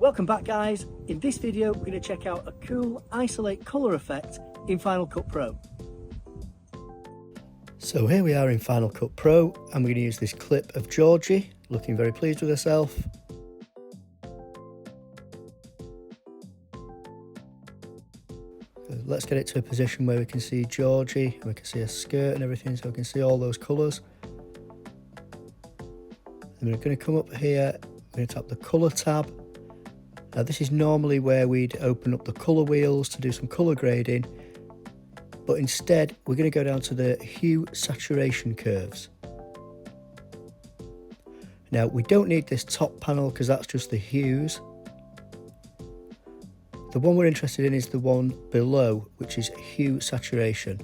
Welcome back guys. In this video we're going to check out a cool isolate colour effect in Final Cut Pro. So here we are in Final Cut Pro and we're going to use this clip of Georgie looking very pleased with herself. So let's get it to a position where we can see Georgie and we can see her skirt and everything, so we can see all those colours. And we're going to come up here, we're going to tap the colour tab. Now this is normally where we'd open up the colour wheels to do some colour grading, but instead we're going to go down to the hue saturation curves. Now we don't need this top panel because that's just the hues. The one we're interested in is the one below, which is hue saturation.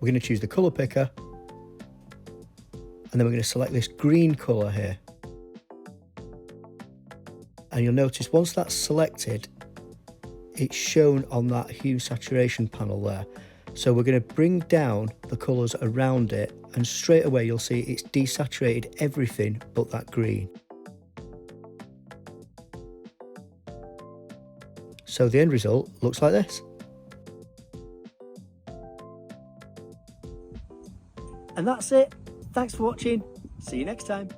We're going to choose the colour picker and then we're going to select this green colour here. And you'll notice once that's selected, it's shown on that hue saturation panel there. So we're going to bring down the colours around it and straight away you'll see it's desaturated everything but that green. So the end result looks like this. And that's it. Thanks for watching. See you next time.